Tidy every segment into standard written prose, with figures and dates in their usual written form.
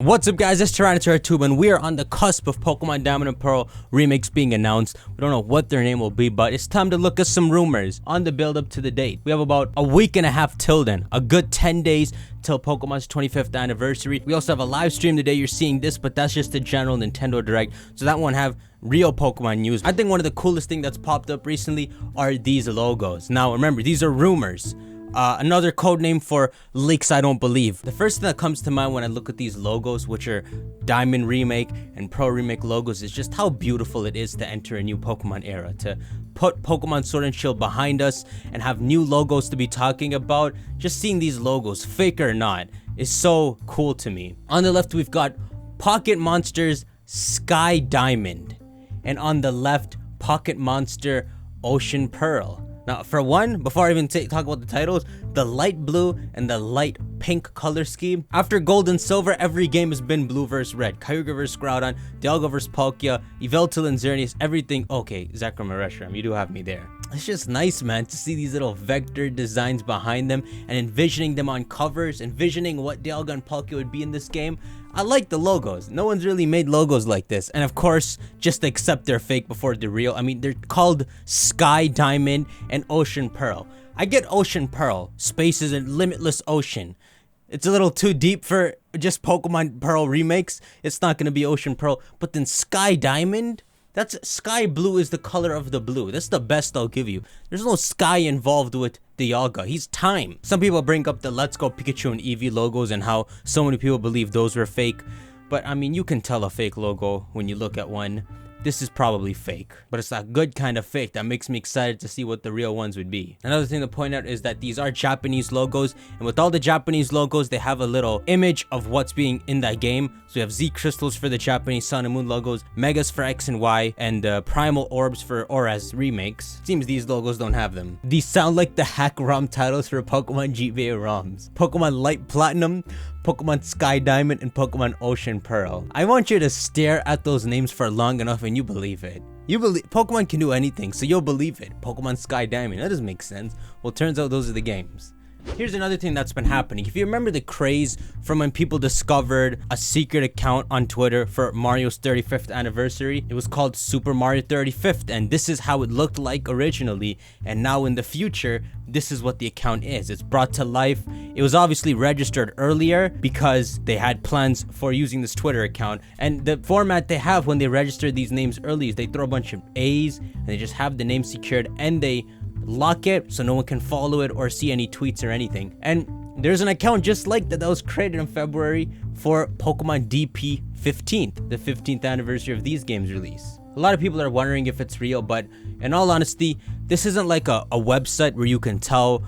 What's up, guys? It's Tube, and we are on the cusp of Pokemon Diamond and Pearl remakes being announced. We don't know what their name will be, but it's time to look at some rumors on the build up to the date. We have about a week and a half till then, a good 10 days till Pokemon's 25th anniversary. We also have a live stream the day you're seeing this, but that's just a general Nintendo Direct, so that won't have real Pokemon news. I think one of the coolest things that's popped up recently are these logos. Now, remember, these are rumors. Another code name for leaks I don't believe. The first thing that comes to mind when I look at these logos, which are Diamond Remake and Pro Remake logos, is just how beautiful it is to enter a new Pokemon era, to put Pokemon Sword and Shield behind us and have new logos to be talking about. Just seeing these logos, fake or not, is so cool to me. On the left, we've got Pocket Monsters Sky Diamond, and on the left, Pocket Monster Ocean Pearl. Now, for one, before I even talk about the titles, the light blue and the light pink color scheme. After gold and silver, every game has been blue versus red. Kyogre versus Groudon, Dialga versus Palkia, Yveltal and Xerneas, everything. Okay, Zekrom and Reshiram, you do have me there. It's just nice, man, to see these little vector designs behind them and envisioning them on covers, envisioning what Dialga and Palkia would be in this game. I like the logos. No one's really made logos like this. And of course, just accept they're fake before they're real. I mean, they're called Sky Diamond and Ocean Pearl. I get Ocean Pearl. Space is a limitless ocean. It's a little too deep for just Pokemon Pearl remakes. It's not going to be Ocean Pearl. But then Sky Diamond? That's sky blue is the color of the blue. That's the best I'll give you. There's no sky involved with Dialga. He's time. Some people bring up the Let's Go Pikachu and Eevee logos and how so many people believe those were fake. But I mean, you can tell a fake logo when you look at one. This is probably fake, but it's a good kind of fake that makes me excited to see what the real ones would be. Another thing to point out is that these are Japanese logos, and with all the Japanese logos, they have a little image of what's being in that game. So we have Z crystals for the Japanese Sun and Moon logos, Megas for X and Y, and Primal Orbs for Auras remakes. Seems these logos don't have them. These sound like the hack ROM titles for Pokemon GBA ROMs. Pokemon Light Platinum, Pokemon Sky Diamond, and Pokemon Ocean Pearl. I want you to stare at those names for long enough and you believe it. You believe Pokemon can do anything, so you'll believe it. Pokemon Sky Diamond, that doesn't make sense. Well, turns out those are the games. Here's another thing that's been happening. If you remember the craze from when people discovered a secret account on Twitter for Mario's 35th anniversary, it was called Super Mario 35th, and this is how it looked like originally, and now in the future, this is what the account is. It's brought to life. It was obviously registered earlier because they had plans for using this Twitter account, and the format they have when they register these names early is they throw a bunch of A's and they just have the name secured and they lock it so no one can follow it or see any tweets or anything. And there's an account just like that was created in February for Pokemon DP 15th, the 15th anniversary of these games' release. A lot of people are wondering if it's real, but in all honesty, this isn't like a website where you can tell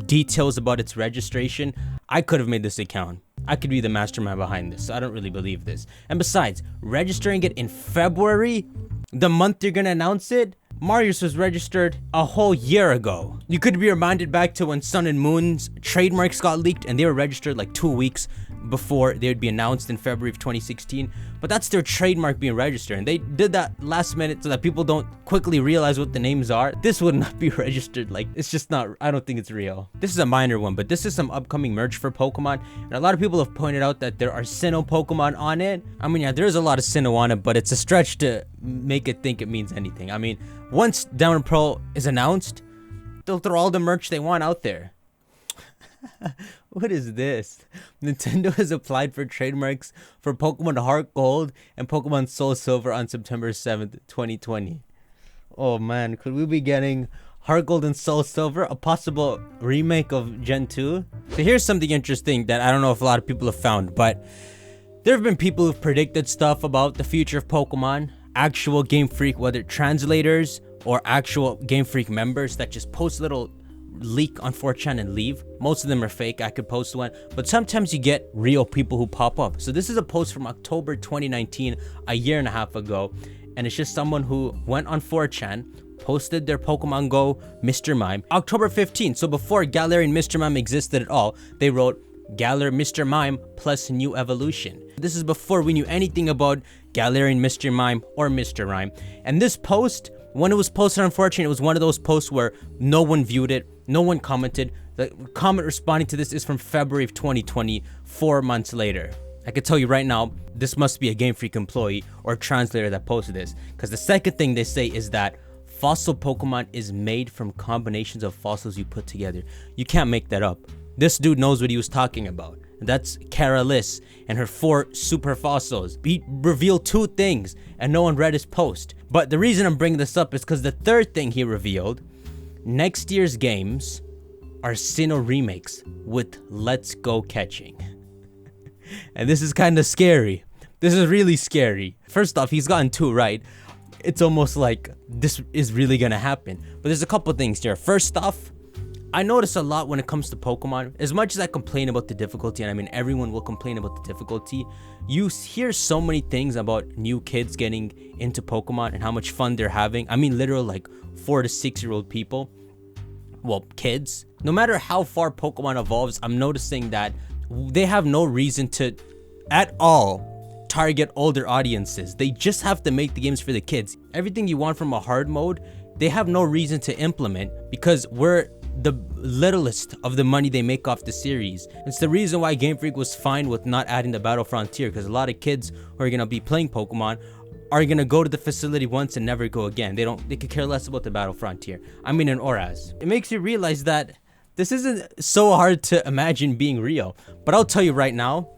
details about its registration. I could have made this account. I could be the mastermind behind this, so I don't really believe this. And besides, registering it in February, the month you're gonna announce it, Mario's was registered a whole year ago. You could be reminded back to when Sun and Moon's trademarks got leaked and they were registered like 2 weeks before they would be announced in February of 2016. But that's their trademark being registered, and they did that last minute so that people don't quickly realize what the names are. This would not be registered. Like, it's just not, I don't think it's real. This is a minor one, but this is some upcoming merch for Pokemon, and a lot of people have pointed out that there are Sinnoh Pokemon on it. I mean, yeah, there's a lot of Sinnoh on it, but it's a stretch to make it think it means anything. I mean, once Diamond Pearl is announced, they'll throw all the merch they want out there. What is this? Nintendo has applied for trademarks for Pokemon Heart Gold and Pokemon Soul Silver on September 7th, 2020. Oh man, could we be getting Heart Gold and Soul Silver, a possible remake of Gen 2? So here's something interesting that I don't know if a lot of people have found, but there have been people who've predicted stuff about the future of Pokemon. Actual Game Freak, whether translators or actual Game Freak members that just post little leak on 4chan and leave. Most of them are fake. I could post one, but sometimes you get real people who pop up. So this is a post from October 2019, a year and a half ago, and it's just someone who went on 4chan, posted their Pokemon Go Mr. Mime. October 15th, so before Galarian Mr. Mime existed at all, they wrote Galar Mr. Mime plus new evolution. This is before we knew anything about Galarian Mr. Mime or Mr. Rhyme. And this post, when it was posted on 4chan, it was one of those posts where no one viewed it, no one commented. The comment responding to this is from February of 2020, 4 months later. I can tell you right now, this must be a Game Freak employee or translator that posted this, because the second thing they say is that fossil Pokemon is made from combinations of fossils you put together. You can't make that up. This dude knows what he was talking about. And that's Karalis and her 4 super fossils. He revealed 2 things and no one read his post. But the reason I'm bringing this up is because the third thing he revealed, next year's games are Sinnoh remakes with Let's Go catching. And this is kind of scary. This is really scary. First off, he's gotten 2 right. It's almost like this is really gonna happen. But there's a couple things here. First off, I notice a lot when it comes to Pokemon. As much as I complain about the difficulty, and I mean everyone will complain about the difficulty, you hear so many things about new kids getting into Pokemon and how much fun they're having. I mean literal like 4 to 6-year-old people. Well, kids. No matter how far Pokemon evolves, I'm noticing that they have no reason to at all target older audiences. They just have to make the games for the kids. Everything you want from a hard mode, they have no reason to implement because we're the littlest of the money they make off the series. It's the reason why Game Freak was fine with not adding the Battle Frontier, because a lot of kids who are gonna be playing Pokemon are gonna go to the facility once and never go again. They could care less about the Battle Frontier. I mean, in Oras. It makes you realize that this isn't so hard to imagine being real. But I'll tell you right now,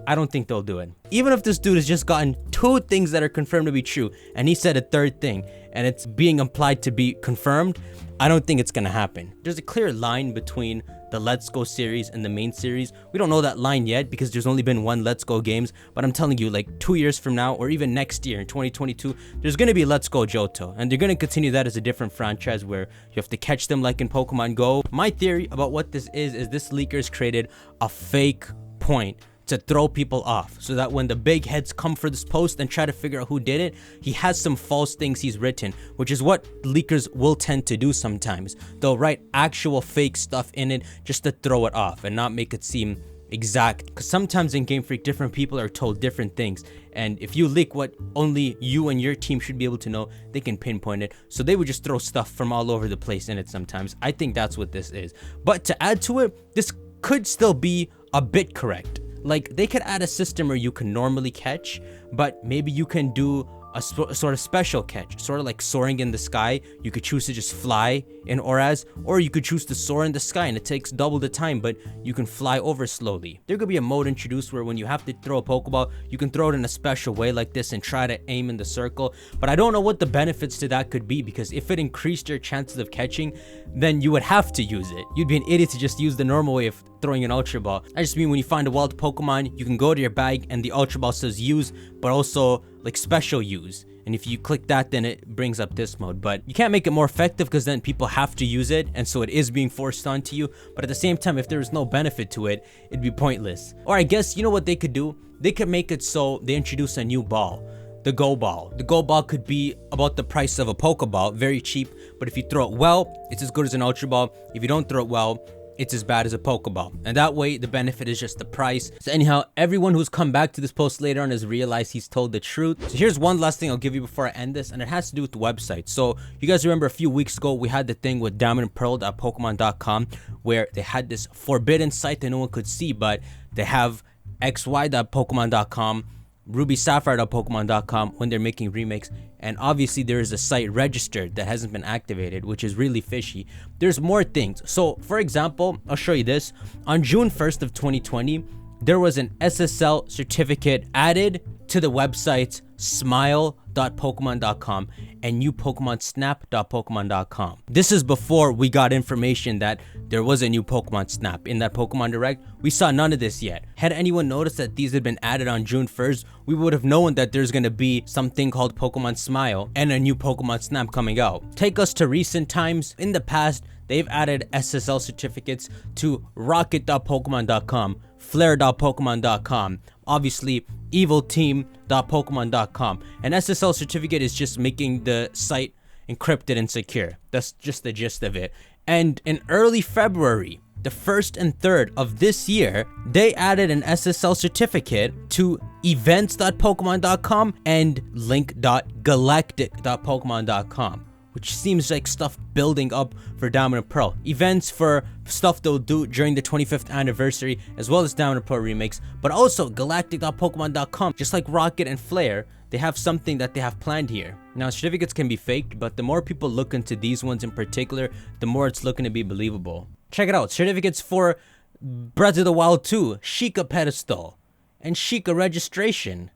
I don't think they'll do it. Even if this dude has just gotten 2 things that are confirmed to be true, and he said a 3rd thing, and it's being implied to be confirmed, I don't think it's gonna happen. There's a clear line between the Let's Go series and the main series. We don't know that line yet because there's only been 1 Let's Go games, but I'm telling you, like 2 years from now, or even next year in 2022, there's gonna be Let's Go Johto, and they're gonna continue that as a different franchise where you have to catch them like in Pokemon Go. My theory about what this is this leaker's created a fake point to throw people off, so that when the big heads come for this post and try to figure out who did it, he has some false things he's written, which is what leakers will tend to do sometimes. They'll write actual fake stuff in it just to throw it off and not make it seem exact, because sometimes in Game Freak different people are told different things, and if you leak what only you and your team should be able to know, they can pinpoint it. So they would just throw stuff from all over the place in it sometimes. I think that's what this is. But to add to it, this could still be a bit correct. Like, they could add a system where you can normally catch, but maybe you can do a sort of special catch, sort of like soaring in the sky. You could choose to just fly in Oras, or you could choose to soar in the sky and it takes double the time, but you can fly over slowly. There could be a mode introduced where when you have to throw a Pokeball, you can throw it in a special way like this and try to aim in the circle. But I don't know what the benefits to that could be, because if it increased your chances of catching, then you would have to use it. You'd be an idiot to just use the normal way of throwing an Ultra Ball. I just mean when you find a wild Pokemon, you can go to your bag and the Ultra Ball says use, but also like special use. And if you click that, then it brings up this mode. But you can't make it more effective because then people have to use it, and so it is being forced onto you. But at the same time, if there is no benefit to it, it'd be pointless. Or I guess, you know what they could do? They could make it so they introduce a new ball. The Go Ball. The Go Ball could be about the price of a Pokeball, very cheap, but if you throw it well, it's as good as an Ultra Ball. If you don't throw it well, it's as bad as a Pokeball. And that way, the benefit is just the price. So anyhow, everyone who's come back to this post later on has realized he's told the truth. So here's one last thing I'll give you before I end this, and it has to do with the website. So you guys remember a few weeks ago, we had the thing with diamondandpearl.pokemon.com, where they had this forbidden site that no one could see, but they have xy.pokemon.com, rubysapphire.pokemon.com when they're making remakes, and obviously there is a site registered that hasn't been activated, which is really fishy. There's more things. So for example, I'll show you this. On June 1st of 2020, there was an SSL certificate added to the websites smile.pokemon.com and newpokemonsnap.pokemon.com. This is before we got information that there was a new Pokemon Snap in that Pokemon Direct. We saw none of this yet. Had anyone noticed that these had been added on June 1st, we would have known that there's going to be something called Pokemon Smile and a new Pokemon Snap coming out. Take us to recent times. In the past, they've added SSL certificates to rocket.pokemon.com, flare.pokemon.com, obviously evilteam.pokemon.com. An SSL certificate is just making the site encrypted and secure. That's just the gist of it. And in early February, the 1st and 3rd of this year, they added an SSL certificate to events.pokemon.com and link.galactic.pokemon.com. which seems like stuff building up for Diamond and Pearl. Events for stuff they'll do during the 25th anniversary, as well as Diamond and Pearl remakes, but also galactic.pokemon.com. Just like Rocket and Flare, they have something that they have planned here. Now, certificates can be faked, but the more people look into these ones in particular, the more it's looking to be believable. Check it out. Certificates for Breath of the Wild 2, Sheikah pedestal, and Sheikah registration.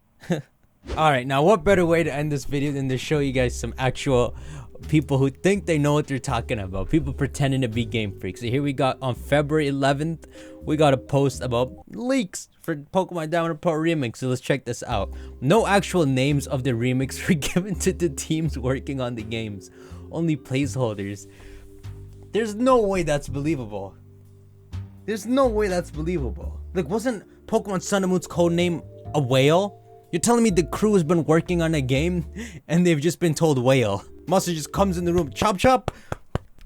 Alright, now what better way to end this video than to show you guys some actual people who think they know what they're talking about. People pretending to be game freaks. So here we got on February 11th, we got a post about leaks for Pokemon Diamond and Pearl Remix. So let's check this out. No actual names of the remix were given to the teams working on the games. Only placeholders. There's no way that's believable. There's no way that's believable. Like, wasn't Pokemon Sun and Moon's codename a whale? You're telling me the crew has been working on a game and they've just been told whale. Monster just comes in the room, chop chop.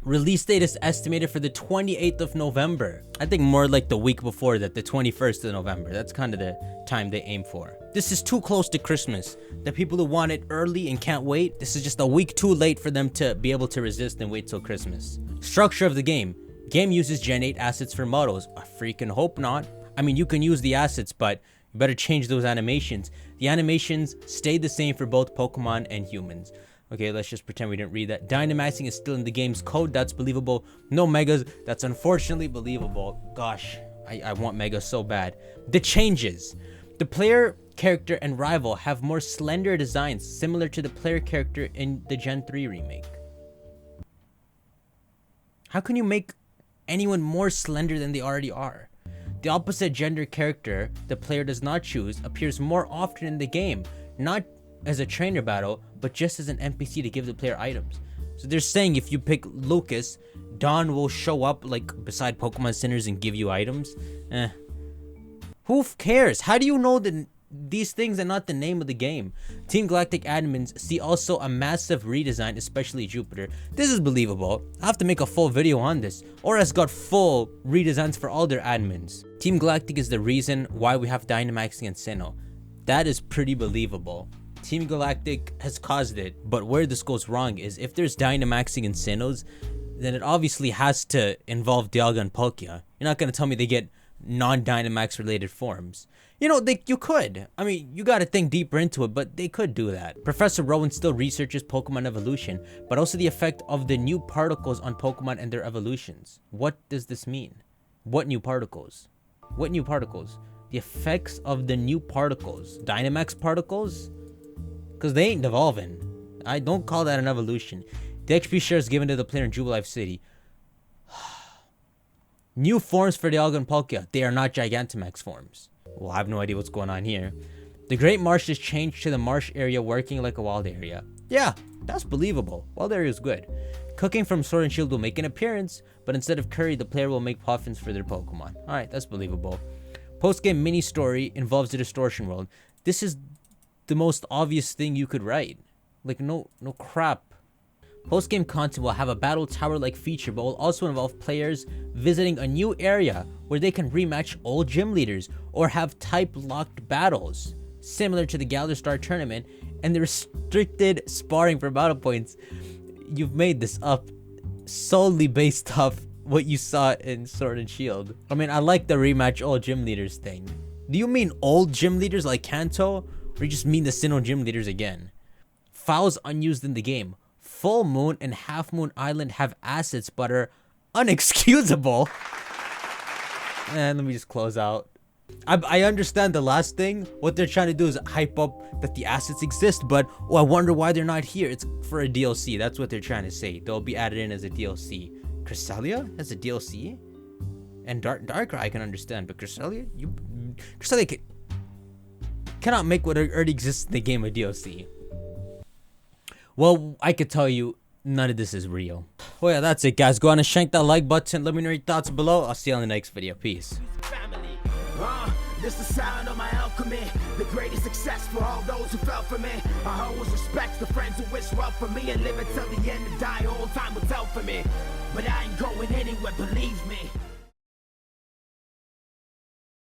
Release date is estimated for the 28th of November. I think more like the week before that, the 21st of November. That's kind of the time they aim for. This is too close to Christmas. The people who want it early and can't wait, this is just a week too late for them to be able to resist and wait till Christmas. Structure of the game. Game uses Gen 8 assets for models. I freaking hope not. I mean, you can use the assets, but you better change those animations. The animations stay the same for both Pokemon and humans. Okay, let's just pretend we didn't read that. Dynamaxing is still in the game's code. That's believable. No Megas. That's unfortunately believable. Gosh, I want Megas so bad. The changes. The player character and rival have more slender designs similar to the player character in the Gen 3 remake. How can you make anyone more slender than they already are? The opposite gender character the player does not choose appears more often in the game, not as a trainer battle, but just as an NPC to give the player items. So they're saying if you pick Lucas, Dawn will show up like beside Pokemon Centers and give you items. Who cares? How do you know these things and not the name of the game? Team Galactic admins see also a massive redesign, especially Jupiter. This is believable. I have to make a full video on this. Aura's got full redesigns for all their admins. Team Galactic is the reason why we have Dynamaxing and Sinnoh. That is pretty believable. Team Galactic has caused it, but where this goes wrong is if there's Dynamaxing and Sinnohs, then it obviously has to involve Dialga and Palkia. You're not going to tell me they get non-Dynamax related forms. You know, you could. I mean, you gotta think deeper into it, but they could do that. Professor Rowan still researches Pokemon evolution, but also the effect of the new particles on Pokemon and their evolutions. What does this mean? What new particles? What new particles? The effects of the new particles. Dynamax particles? Because they ain't evolving. I don't call that an evolution. The XP share is given to the player in Jubilife City. New forms for Dialga and Palkia. They are not Gigantamax forms. Well, I have no idea what's going on here. The Great Marsh is changed to the marsh area working like a wild area. Yeah, that's believable. Wild area is good. Cooking from Sword and Shield will make an appearance, but instead of curry, the player will make puffins for their Pokemon. Alright, that's believable. Post-game mini story involves the Distortion World. This is the most obvious thing you could write. Like, no crap. Post-game content will have a battle tower-like feature, but will also involve players visiting a new area where they can rematch old gym leaders or have type-locked battles, similar to the Galar Star tournament, and the restricted sparring for battle points. You've made this up solely based off what you saw in Sword and Shield. I mean, I like the rematch old gym leaders thing. Do you mean old gym leaders like Kanto, or you just mean the Sinnoh gym leaders again? Files unused in the game. Full Moon and Half Moon Island have assets but are unexcusable. And let me just close out. I understand the last thing. What they're trying to do is hype up that the assets exist, but I wonder why they're not here. It's for a DLC. That's what they're trying to say. They'll be added in as a DLC. Cresselia as a DLC? And Darkrai I can understand, but Cresselia? Cresselia cannot make what already exists in the game a DLC. Well, I could tell you, none of this is real. Well, yeah, that's it, guys. Go on and shank that like button. Let me know your thoughts below. I'll see you on the next video. Peace. This the sound of my alchemy, the greatest success for all those who fell for me. I always respect the friends who wish well for me and live until the end and die. All time will tell for me, but I ain't going anywhere, believe me.